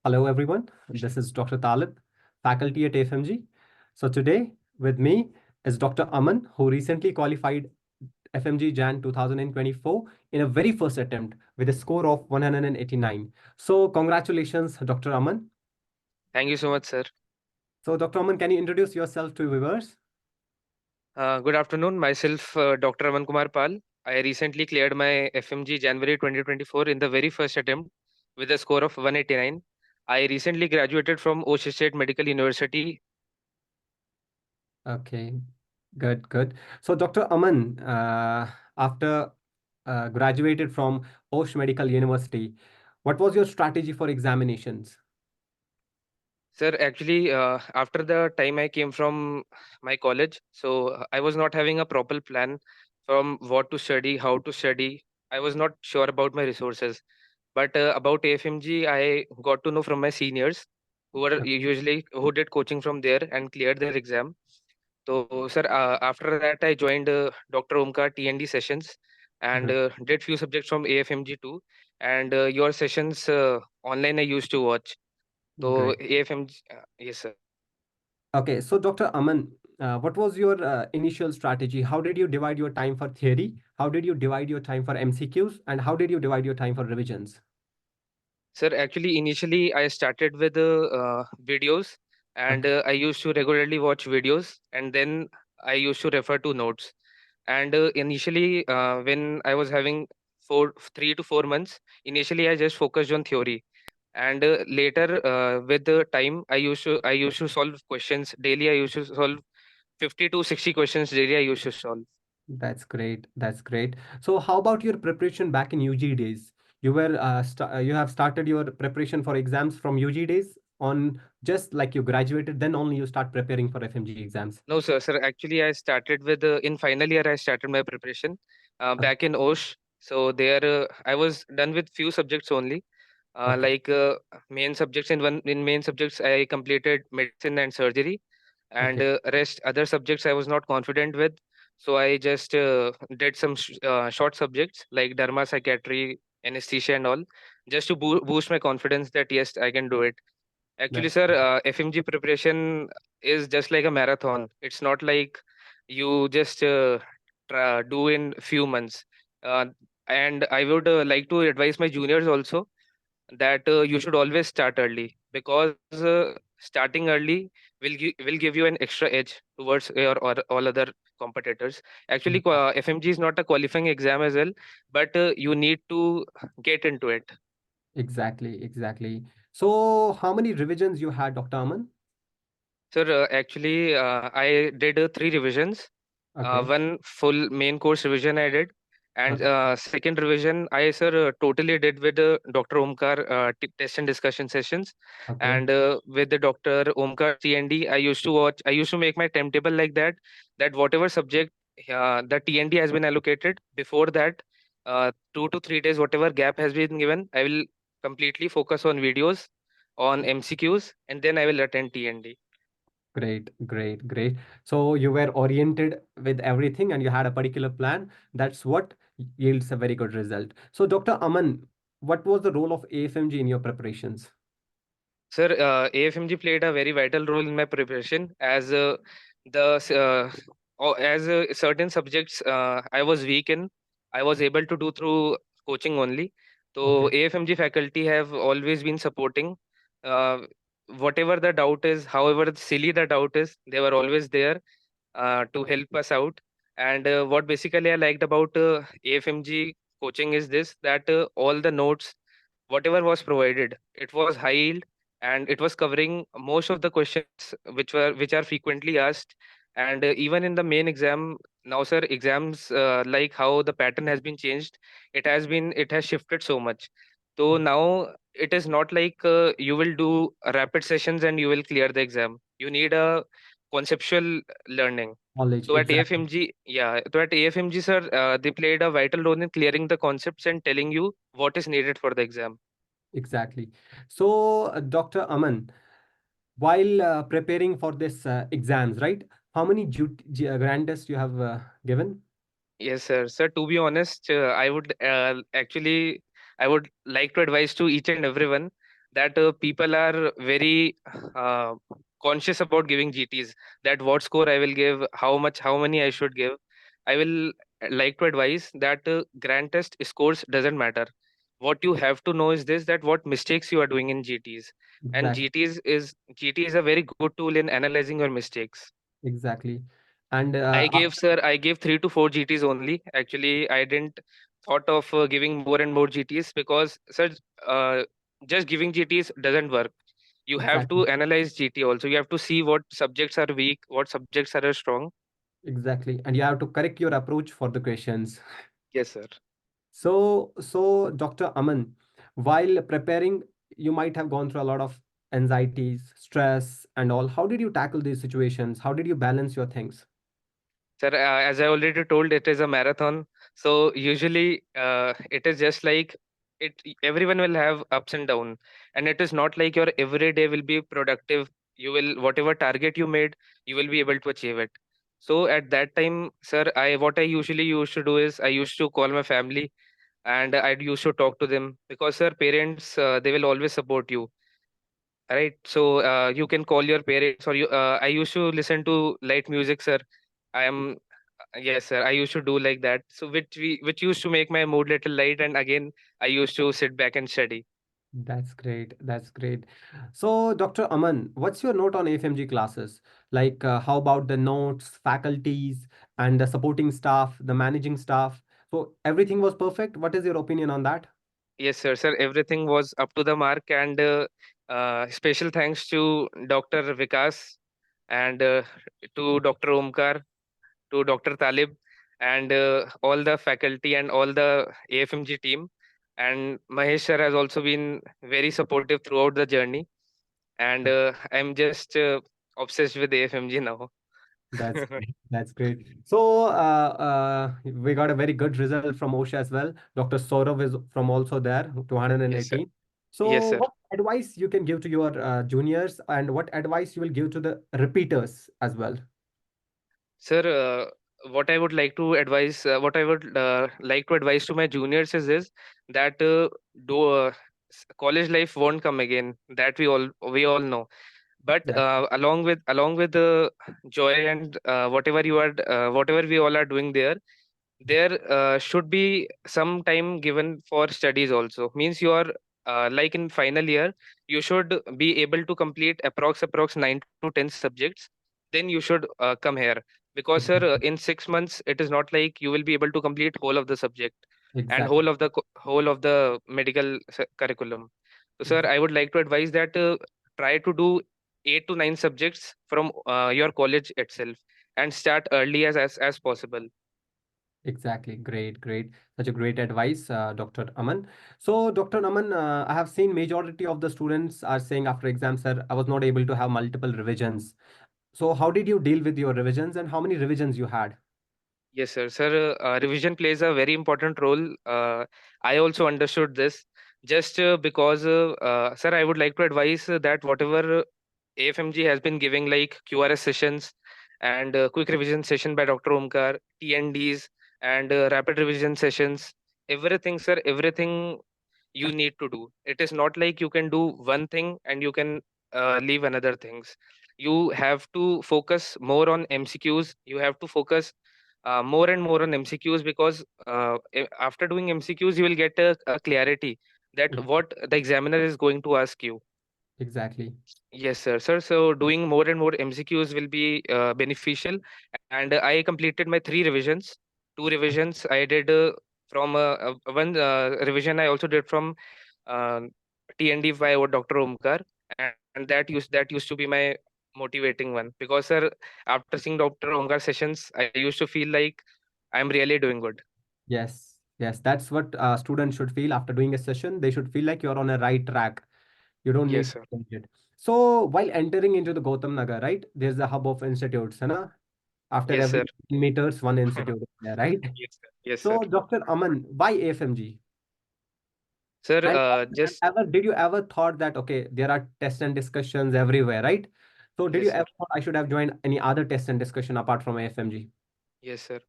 Hello, everyone. This is Dr. Talib, faculty at FMG. So today with me is Dr. Aman, who recently qualified FMG Jan 2024 in a very first attempt with a score of 189. So congratulations, Dr. Aman. Thank you so much, sir. So Dr. Aman, can you introduce yourself to viewers? Good afternoon. Myself, Dr. Aman Kumar Pal. I recently cleared my FMG January 2024 in the very first attempt with a score of 189. I recently graduated from Osho State Medical University. Okay, good, good. So Dr. Aman, after graduated from Osh Medical University, what was your strategy for examinations? Sir, actually, after the time I came from my college, so I was not having a proper plan from what to study, how to study. I was not sure about my resources. But about AFMG, I got to know from my seniors who were usually who did coaching from there and cleared their exam. So, sir, after that, I joined Dr. Omkar TND sessions and Great. did few subjects from AFMG too. And your sessions online I used to watch. So Great. AFMG, yes, sir. Okay, so Dr. Aman, what was your initial strategy? How did you divide your time for theory? How did you divide your time for MCQs? And how did you divide your time for revisions? Sir, actually, initially I started with videos, and Okay. I used to regularly watch videos, and then I used to refer to notes. And initially, when I was having 3 to 4 months, initially I just focused on theory, and later, with the time, I used to solve questions daily. I used to solve 50 to 60 questions daily. I used to solve. That's great. That's great. So, how about your preparation back in UG days? You have started your preparation for exams from UG days on just like you graduated, then only you start preparing for FMG exams. No, sir. Sir, actually, I started with in final year. I started my preparation Okay. back in OSH. So there, I was done with few subjects only. Okay. Like main subjects in main subjects, I completed medicine and surgery, and Okay. rest other subjects I was not confident with. So I just did some short subjects like derma, psychiatry, anesthesia, and all, just to boost my confidence that yes, I can do it. Actually, That's sir, FMG preparation is just like a marathon. It's not like you just do in few months. Uh, and I would like to advise my juniors also that you should always start early, because starting early will give you an extra edge towards your or all other competitors. Actually, FMG is not a qualifying exam as well, but you need to get into it. exactly. Exactly. So, how many revisions you had, Dr. Aman? Sir, actually, I did 3 revisions. Okay. One full main course revision I did, and Okay. second revision I, sir, totally did with Dr. Omkar test and discussion sessions, Okay. and with the Dr. Omkar TND, I used to watch. I used to make my timetable like that. That whatever subject the TND has been allocated before that, 2 to 3 days, whatever gap has been given, I will completely focus on videos, on MCQs, and then I will attend TND. Great, great, great. So you were oriented with everything and you had a particular plan. That's what yields a very good result. So, Dr. Aman, what was the role of AFMG in your preparations? Sir, AFMG played a very vital role in my preparation as certain subjects I was weak in. I was able to do through coaching only. So Okay. AFMG faculty have always been supporting. Uh, Whatever the doubt is, however silly the doubt is, they were always there to help us out. And what basically I liked about AFMG coaching is this, that all the notes, whatever was provided, it was high yield, and it was covering most of the questions which are frequently asked. And even in the main exam now, sir, exams like how the pattern has been changed, it has shifted so much. So now it is not like you will do rapid sessions and you will clear the exam. You need a conceptual learning. Knowledge, So at exactly. AFMG, yeah, so at AFMG, sir, they played a vital role in clearing the concepts and telling you what is needed for the exam. Exactly. So, Dr. Aman, while preparing for this exams, right? How many grand tests you have given? Yes, sir. Sir, to be honest, I would like to advise to each and everyone. that people are very conscious about giving GTs, that what score I will give, how many I should give. I will like to advise that grand test scores doesn't matter. What you have to know is this, that what mistakes you are doing in GTs. And Exactly. GT is a very good tool in analyzing your mistakes. Exactly. And I gave 3 to 4 GTs only. Actually, I didn't thought of giving more and more GTs because, sir, uh, just giving GTs doesn't work. You have exactly. to analyze GT also. You have to see what subjects are weak, what subjects are strong. Exactly. And you have to correct your approach for the questions. Yes, sir. So Dr. Aman, while preparing, you might have gone through a lot of anxieties, stress, and all. How did you tackle these situations? How did you balance your things? Sir, as I already told, it is a marathon. So usually, it is just like it. Everyone will have ups and down, and it is not like your every day will be productive. You will whatever target you made, you will be able to achieve it. So at that time, sir, I what I usually used to do is I used to call my family and I'd used to talk to them because, sir, parents they will always support you, right? So you can call your parents or you. I used to listen to light music, sir. I am Yes, sir. I used to do like that. So which used to make my mood little light, and again I used to sit back and study. That's great. That's great. So, Dr. Aman, what's your note on FMG classes? Like, how about the notes, faculties, and the supporting staff, the managing staff? So, everything was perfect. What is your opinion on that? Yes, sir. Sir, everything was up to the mark, and special thanks to Dr. Vikas and to Dr. Omkar, to Dr. Talib, and all the faculty and all the AFMG team. And Mahesh sir has also been very supportive throughout the journey. And I'm just obsessed with AFMG now. That's great. That's great. So, we got a very good result from OSHA as well. Dr. Saurav is from also there, Yes, sir. 218. Yes, So, sir. what advice you can give to your juniors, and what advice you will give to the repeaters as well? Sir, what I would like to advise to my juniors is this, that do college life won't come again. That we all know. But Exactly. along with the joy and whatever we all are doing there, there should be some time given for studies also. Means you are like in final year, you should be able to complete approx 9 to 10 subjects. Then you should come here, because sir, Exactly. in 6 months it is not like you will be able to complete whole of the subject and Exactly. whole of the medical curriculum. So sir, I would like to advise that try to do 8 to 9 subjects from your college itself, and start early as possible. Exactly. Great, great. Such a great advice, Dr. Aman. So, Dr. Aman, I have seen majority of the students are saying after exams, sir, I was not able to have multiple revisions. So, how did you deal with your revisions and how many revisions you had? Yes, sir. Sir, revision plays a very important role. I also understood this. Just because, sir, I would like to advise that whatever AFMG has been giving, like QRS sessions and quick revision session by Dr. Omkar, TNDs, and rapid revision sessions, everything, sir, everything you need to do. It is not like you can do one thing and you can leave another things. You have to focus more on MCQs. You have to focus more and more on MCQs, because after doing MCQs, you will get a clarity that Ex- what the examiner is going to ask you. Exactly. Yes, sir. Sir, so doing more and more MCQs will be beneficial. And I completed my 3 revisions. 2 revisions I did from one revision I also did from uh, TND by Dr. Omkar, and that used to be my motivating one, because sir, after seeing Dr. Omkar sessions, I used to feel like I'm really doing good. Yes. Yes. That's what students should feel after doing a session. They should feel like you're on a right track. You don't Yes, need to sir. change it. So, while entering into the Gautam Nagar, right, there's a hub of institutes, na? After Yes, every sir. 15 meters, one institute is there, right? Yes, sir. Yes, sir. So, Dr. Aman, why AFMG? Sir, And just ever did you ever thought that okay, there are tests and discussions everywhere, right? So, did yes, you sir. ever thought I should have joined any other test and discussion apart from AFMG? Yes, sir.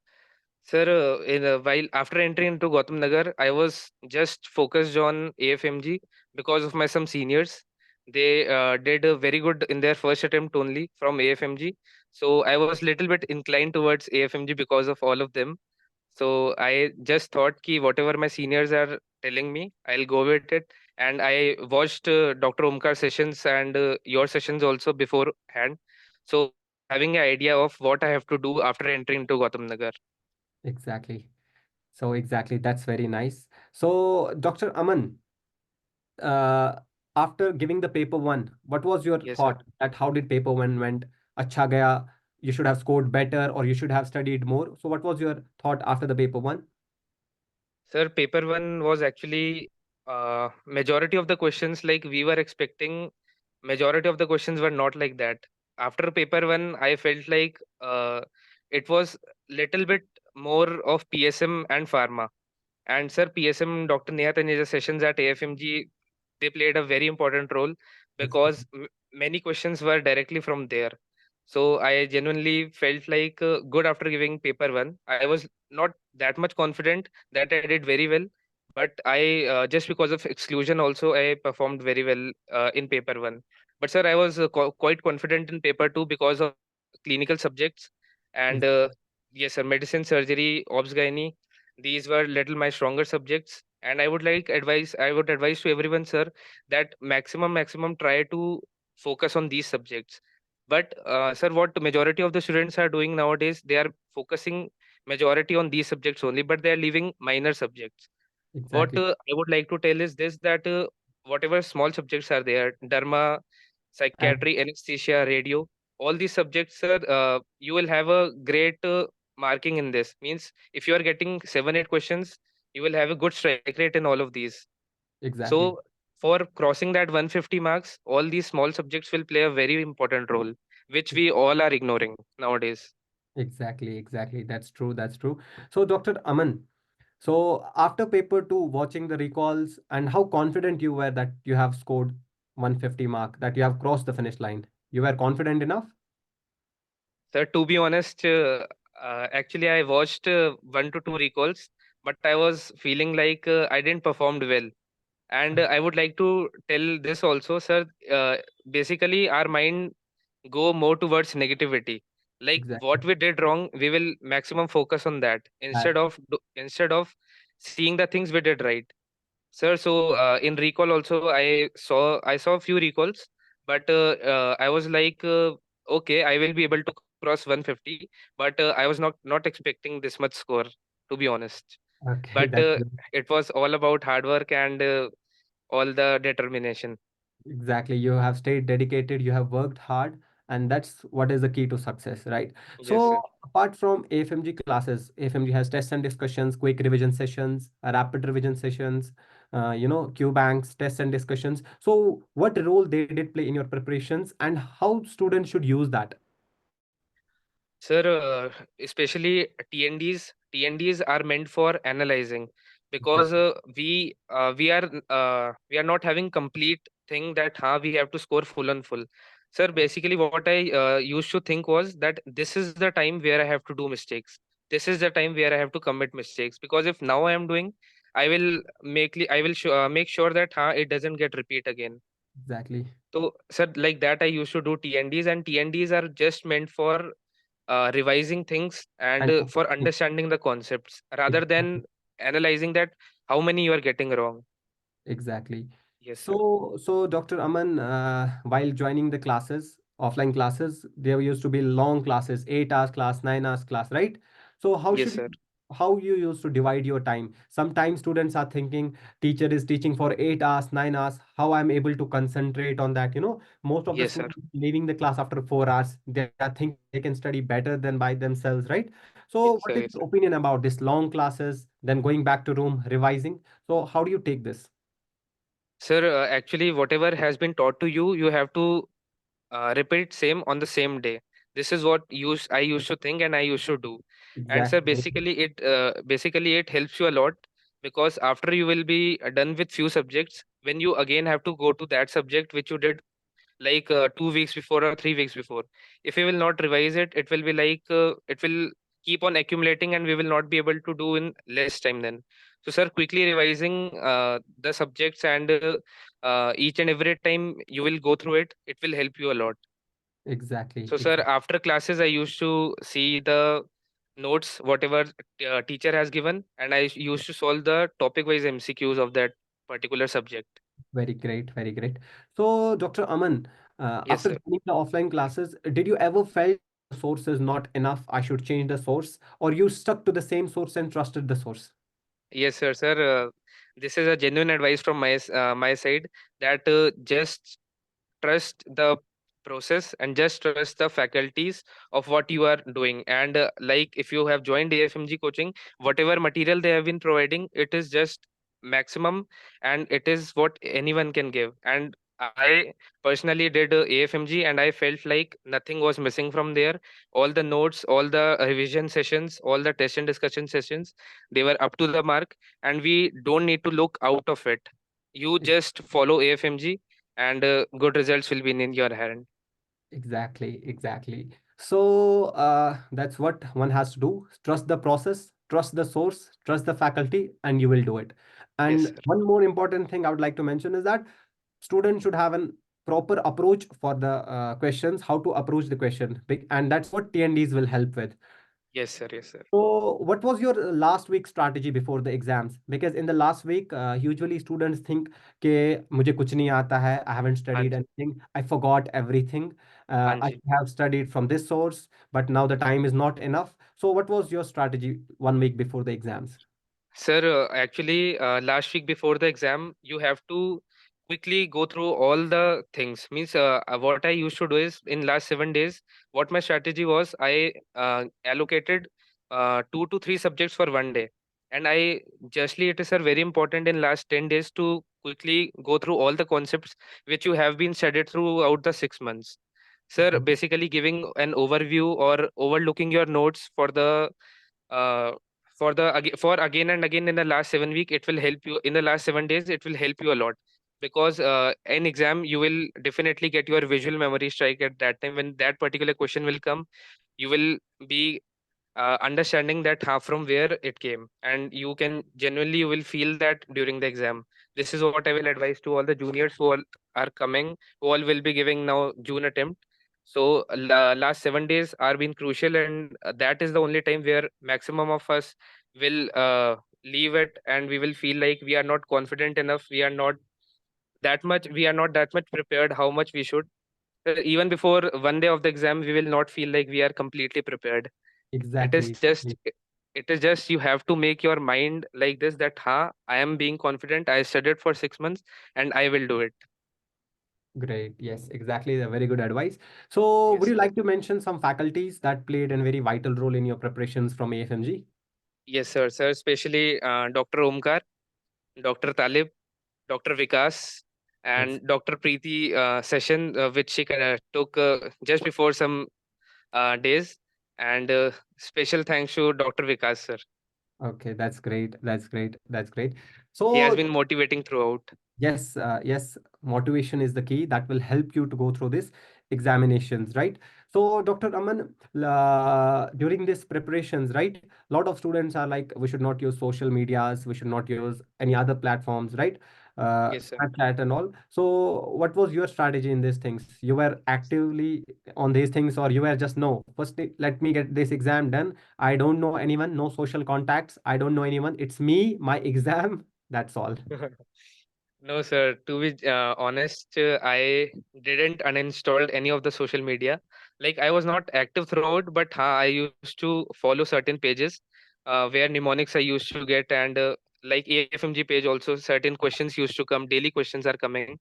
Sir, while after entering into Gautam Nagar, I was just focused on AFMG because of my some seniors. They did very good in their first attempt only from AFMG. So I was little bit inclined towards AFMG because of all of them. So I just thought ki whatever my seniors are telling me, I'll go with it. And I watched Dr. Omkar sessions and your sessions also beforehand. So I was having an idea of what I have to do after entering into Gautam Nagar. Exactly. So exactly, that's very nice. So Dr. Aman, uh, after giving the paper one, what was your Yes, sir. thought that how did paper one went? Acha gaya, you should have scored better or you should have studied more. So what was your thought after the paper one? Sir, paper one was actually majority of the questions like we were expecting. Majority of the questions were not like that. After paper one, I felt like it was little bit more of PSM and pharma. And sir, PSM, Dr. Neha Taneja's sessions at AFMG, they played a very important role because Exactly. many questions were directly from there. So I genuinely felt like good after giving paper one. I was not that much confident that I did very well, but I just because of exclusion also I performed very well in paper one. But sir, I was quite confident in paper two because of clinical subjects and yes, sir, medicine, surgery, obs gynae, these were little my stronger subjects, and I would advise to everyone, sir, that maximum try to focus on these subjects. But sir, what majority of the students are doing nowadays, they are focusing majority on these subjects only, but they are leaving minor subjects. What Exactly. I would like to tell is this, that whatever small subjects are there, derma, And psychiatry, anesthesia, radio, all these subjects, sir, you will have a great marking in this. Means if you are getting 7 8 questions, you will have a good strike rate in all of these. exactly. So for crossing that 150 marks, all these small subjects will play a very important role, which we all are ignoring nowadays. Exactly, exactly. That's true. That's true. So, Dr. Aman, so after paper two, watching the recalls and how confident you were that you have scored 150 mark, that you have crossed the finish line. You were confident enough? Sir, to be honest, actually I watched 1 to 2 recalls, but I was feeling like I didn't performed well. And I would like to tell this also, sir. Basically, our mind go more towards negativity. Like Exactly. what we did wrong, we will maximum focus on that That, instead of seeing the things we did right. Sir, so in recall also, I saw a few recalls, but I was like, okay, I will be able to cross 150, but I was not expecting this much score, to be honest. okay, But that's it was all about hard work and all the determination. exactly. You have stayed dedicated, you have worked hard, and that's what is the key to success, right? Yes, So, sir. apart from AFMG classes, AFMG has tests and discussions, quick revision sessions, rapid revision sessions, Q banks, tests and discussions. So, what role they did play in your preparations, and how students should use that? Sir, especially TNDs are meant for analyzing because Exactly. we are not having complete thing that we have to score full on full. Sir, basically what I used to think was that this is the time where I have to do mistakes. This is the time where I have to commit mistakes because if now I am doing, I will make sure that it doesn't get repeat again. Exactly. So, sir, like that I used to do TNDs, and TNDs are just meant for revising things and And for understanding the concepts rather exactly. than analyzing that how many you are getting wrong. Exactly. Yes, sir. So Dr. Aman, while joining the classes, offline classes, there used to be long classes, 8 hours class, 9 hours class, right? So Yes, sir. how you used to divide your time? Sometimes students are thinking teacher is teaching for 8 hours, 9 hours. How I'm able to concentrate on that? Most of the Yes, sir. students leaving the class after 4 hours, they are thinking they can study better than by themselves, right? So Yes, what is sir. your Yes, sir. opinion about this long classes, then going back to room, revising? So how do you take this? Sir, actually, whatever has been taught to you, you have to repeat same on the same day. This is what I used to think and I used to do. And sir, Exactly. basically it helps you a lot because after you will be done with few subjects, when you again have to go to that subject which you did like 2 weeks before or 3 weeks before, if you will not revise it, it will be like it will keep on accumulating, and we will not be able to do in less time then. So sir, quickly revising the subjects, and each and every time you will go through it, it will help you a lot. Exactly, So sir, exactly. after classes I used to see the notes whatever teacher has given, and I used to solve the topic wise MCQs of that particular subject. Very great, very great. So, Dr. Aman, Yes after sir. joining the offline classes, did you ever felt the source is not enough? I should change the source, or you stuck to the same source and trusted the source? Yes, sir. This is a genuine advice from my side, that just trust the process and just trust the faculties of what you are doing. And like if you have joined AFMG coaching, whatever material they have been providing, it is just maximum, and it is what anyone can give. And I personally did AFMG, and I felt like nothing was missing from there. All the notes, all the revision sessions, all the test and discussion sessions, they were up to the mark, and we don't need to look out of it. You just follow AFMG, and good results will be in your hand. Exactly, exactly. So that's what one has to do. Trust the process, trust the source, trust the faculty, and you will do it. Yes, And sir. one more important thing I would like to mention is that students should have an proper approach for the questions, how to approach the question, and that's what TNDs will help with. Yes, sir. Yes, sir. So, what was your last week strategy before the exams? Because in the last week, usually students think कि मुझे कुछ नहीं आता है, I haven't हाँ studied ji. anything, I forgot everything. हाँ I ji. have studied from this source, but now the time is not enough. So, what was your strategy 1 week before the exams? Sir, actually, last week before the exam, you have to quickly go through all the things. Means, what I used to do is in last 7 days, what my strategy was, I allocated 2 to 3 subjects for one day, and I justly it is sir very important in last 10 days to quickly go through all the concepts which you have been studied throughout the 6 months. Sir, Mhm. basically giving an overview or overlooking your notes uh, for again and again in the last 7 week, it will help you. In the last 7 days, it will help you a lot, because in exam you will definitely get your visual memory strike at that time. When that particular question will come, you will be understanding that how from where it came, and you can genuinely you will feel that during the exam. This is what I will advise to all the juniors who all are coming, who all will be giving now June attempt. So last 7 days are been crucial, and that is the only time where maximum of us will leave it, and we will feel like we are not confident enough, we are not that much prepared how much we should. Even before one day of the exam, we will not feel like we are completely prepared. it is Exactly. just it is just you have to make your mind like this, that I am being confident, I studied for 6 months, and I will do it. Great. Yes, exactly. A very good advice. So, would Yes you sir. like to mention some faculties that played a very vital role in your preparations from AFMG? Yes sir, especially Dr. Omkar, Dr. Talib, Dr. Vikas, That's and Dr. Preeti session, which she took just before some days. And special thanks to Dr. Vikas sir. okay. That's great. That's great. That's great. He has So, been motivating throughout. yes, yes, motivation is the key that will help you to go through this examinations, right? So, Dr. Aman, during this preparations, right? A lot of students are like, we should not use social medias, we should not use any other platforms, right? Yes sir. Snapchat and all. So, what was your strategy in these things? You were actively on these things, or you were just no, first let me get this exam done. I don't know anyone, no social contacts. I don't know anyone. It's me, my exam. That's all. No, sir. To be honest, I didn't uninstall any of the social media. Like I was not active throughout, but I used to follow certain pages where mnemonics I used to get, and like AFMG page also, certain questions used to come. Daily questions are coming.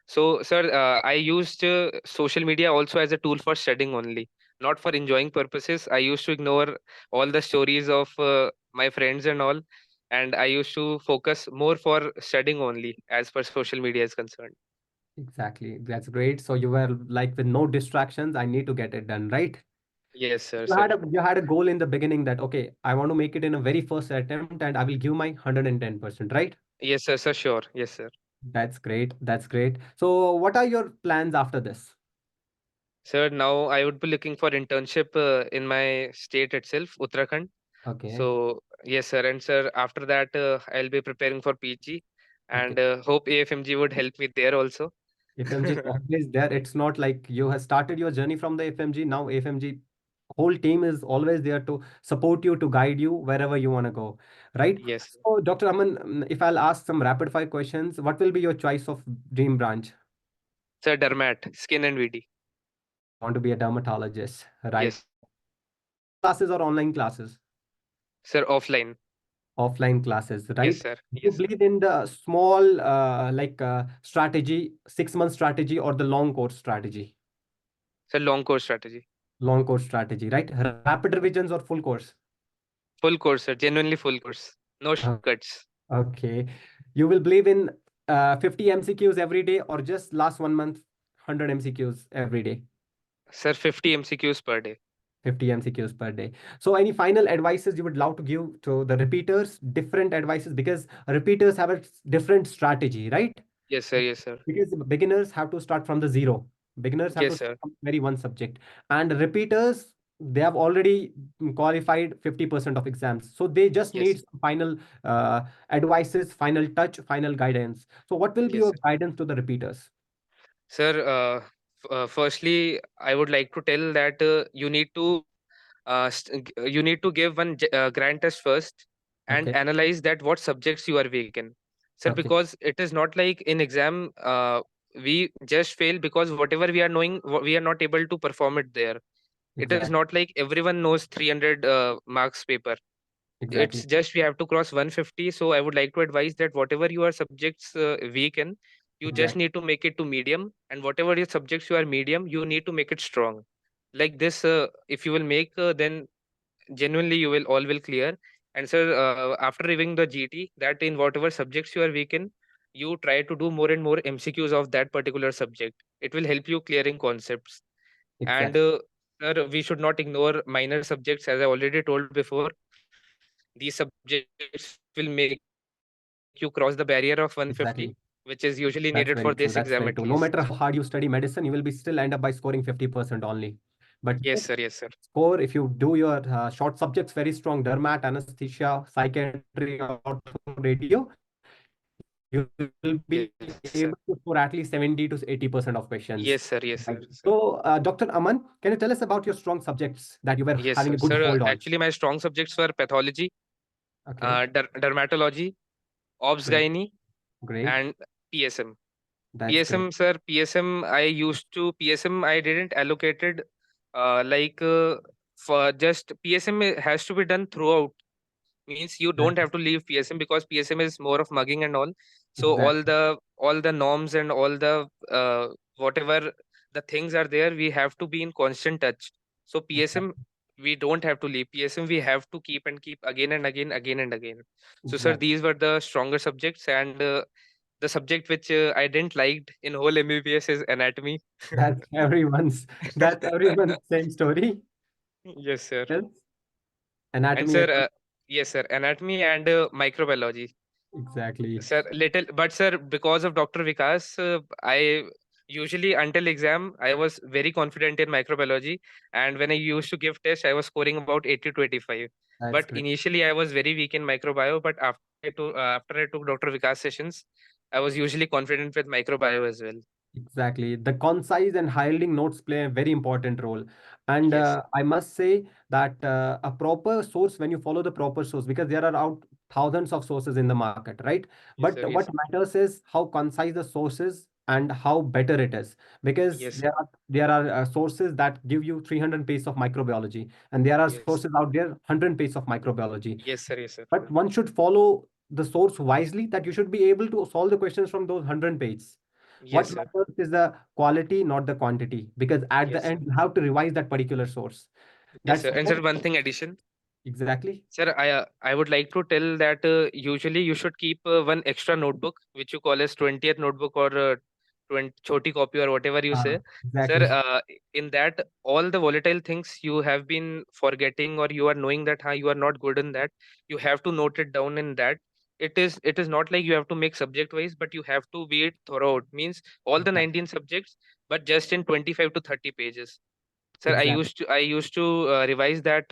So, sir, I used social media also as a tool for studying only, not for enjoying purposes. I used to ignore all the stories of my friends and all, and I used to focus more for studying only as per social media is concerned. Exactly. That's great. So you were like with no distractions, I need to get it done, right? Yes, sir, You sir. had a goal in the beginning that okay, I want to make it in a very first attempt and I will give my 110%, right? Yes, sir, sir, sure. Yes, sir. That's great. That's great. So what are your plans after this? Sir, now I would be looking for internship in my state itself, Uttarakhand. Okay. So yes, sir. And sir, after that, I'll be preparing for PG, Okay. and hope AFMG would help me there also. FMG is always there. It's not like you have started your journey from the FMG. Now FMG whole team is always there to support you, to guide you wherever you want to go. Right? Yes, So, Dr. Aman, if I'll ask some rapid fire questions, what will be your choice of dream branch? sir. Dermat, skin and VD. You want to be a dermatologist, right? Yes, Classes or online classes? sir. Offline. Offline classes, Yes, right? sir. Do you Yes, sir. believe in the small strategy, 6 month strategy or the long course strategy? Sir, long course strategy. Long course strategy, right? Rapid revisions or full course? Full course, sir. Genuinely full course. No Uh, shortcuts. okay. You will believe in 50 MCQs every day or just last 1 month, 100 MCQs every day? Sir, 50 MCQs per day. 50 MCQs per day. So, any final advices you would love to give to the repeaters? Different advices because repeaters have a different strategy, right? Yes, sir. Yes, sir. Because beginners have to start from the zero. Beginners have to Yes, start sir. from very one subject, and repeaters they have already qualified 50% of exams, so they just Yes, need some final advices, final touch, final guidance. So, what will be yes, your sir. guidance to the repeaters? Sir, firstly, I would like to tell that you need to give one grand test first and Okay, analyze that what subjects you are weak in, sir, okay, because it is not like in exam we just fail because whatever we are knowing we are not able to perform it there. It is exactly, not like everyone knows 300 marks paper. It's exactly, just we have to cross 150. So I would like to advise that whatever your subjects weak in, you just exactly, need to make it to medium, and whatever your subjects you are medium, you need to make it strong. Like this, if you will make, then genuinely you will all will clear. And sir, after reviewing the GT, that in whatever subjects you are weak in, you try to do more and more MCQs of that particular subject. It will help you clearing concepts. And exactly, sir, we should not ignore minor subjects, as I already told before. These subjects will make you cross the barrier of 150, which is usually exactly. needed for this exam at That's very least. true. That's very true. No matter how hard you study medicine, you will be still end up by scoring 50% only. But Yes, sir. Yes, sir. score if you do your short subjects very strong, dermat, anesthesia, psychiatry, ortho, radio, you will be Yes, able sir. to score at least 70 to 80% of questions. Yes, sir. Yes, Right. sir. Sir. So, Dr. Aman, can you tell us about your strong subjects that you were Yes, having sir. a good Sir, hold on? actually, my strong subjects were pathology, Okay, dermatology, obs great, gynae, great. and PSM. That's great. PSM, sir, PSM, I used to, PSM, I didn't allocated like for just PSM has to be done throughout. Means you don't That's have to leave PSM because PSM is more of mugging and all. So exactly, all the norms and all the whatever the things are there, we have to be in constant touch. So PSM exactly, we don't have to leave. PSM we have to keep and keep again and again, again and again. So sir, exactly. these were the stronger subjects, and the subject which I didn't liked in whole MBBS is anatomy. That's everyone's same story. Yes, sir. Yes. And Anatomy sir, and yes, sir, anatomy and microbiology. exactly. Sir, little, but sir, because of Dr. Vikas, I usually until exam I was very confident in microbiology, and when I used to give test, I was scoring about 80 to 85. That's But great. initially, I was very weak in microbio. But after I took Dr. Vikas sessions, I was usually confident with microbio as well. Exactly. The concise and highlighting notes play a very important role. And Yes, sir. I must say that a proper source, when you follow the proper source, because there are out thousands of sources in the market, right? Yes, But sir. what Yes, matters is how concise the source is and how better it is. Because yes, sir. there are sources that give you 300 pages of microbiology, and there are Yes, sources out there 100 pages of microbiology. yes, sir. Yes, sir. But one should follow the source wisely that you should be able to solve the questions from those 100 pages. Yes, What sir. matters is the quality, not the quantity, because at the Yes, sir. end, you have to revise that particular source. Yes, That's sir. And more sir, one thing addition. exactly. Sir, I would like to tell that usually you should keep one extra notebook, which you call as 20th notebook or 20 choti copy or whatever you say. Sir, Exactly. in that all the volatile things you have been forgetting or you are knowing that you are not good in that, you have to note it down in that. It is not like you have to make subject wise, but you have to be it thorough. Means all the Exactly. 19 subjects. but just in 25 to 30 pages. Sir, Exactly. I used to revise that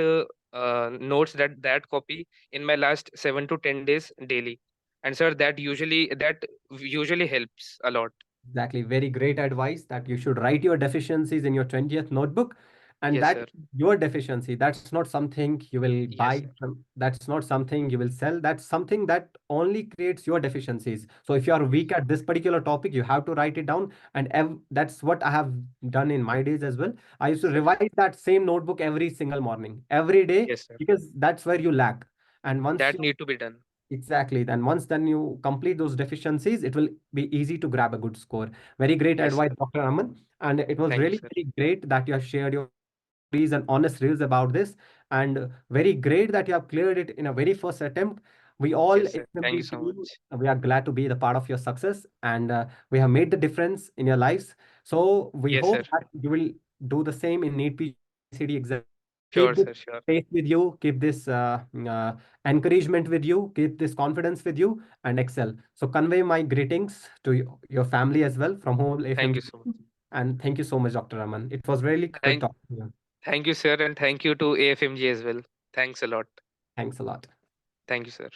notes, that copy in my last 7 to 10 days daily, and sir, that usually helps a lot. Exactly. Very great advice that you should write your deficiencies in your 20th notebook. And Yes, that sir. your deficiency, that's not something you will Yes, buy sir. from, that's not something you will sell. That's something that only creates your deficiencies. So if you are weak at this particular topic, you have to write it down. And that's what I have done in my days as well. I used to Sir. revise that same notebook every single morning, every day, Yes, sir. because that's where you lack. And once That you need to be done. exactly. Then once then you complete those deficiencies, it will be easy to grab a good score. Very great Yes, sir. advice, Dr. Aman. And it was Thank you, really sir. very great that you have shared your stories and honest reels about this. And very great that you have cleared it in a very first attempt. We all Yes, sir. Thank you FMG so team, much. we are glad to be the part of your success, and we have made the difference in your lives. So we Yes, sir. hope that you will do the same in NEET PGCD exam. Sure, Keep this sir. Sure. faith with you, keep this encouragement with you, keep this confidence with you, and excel. So convey my greetings to your family as well from whole Thank you FMG. so much. And thank you so much, Dr. Raman. It was really good Thank talking to you. Thank you, sir, and thank you to AFMG as well. Thanks a lot. Thanks a lot. Thank you, sir.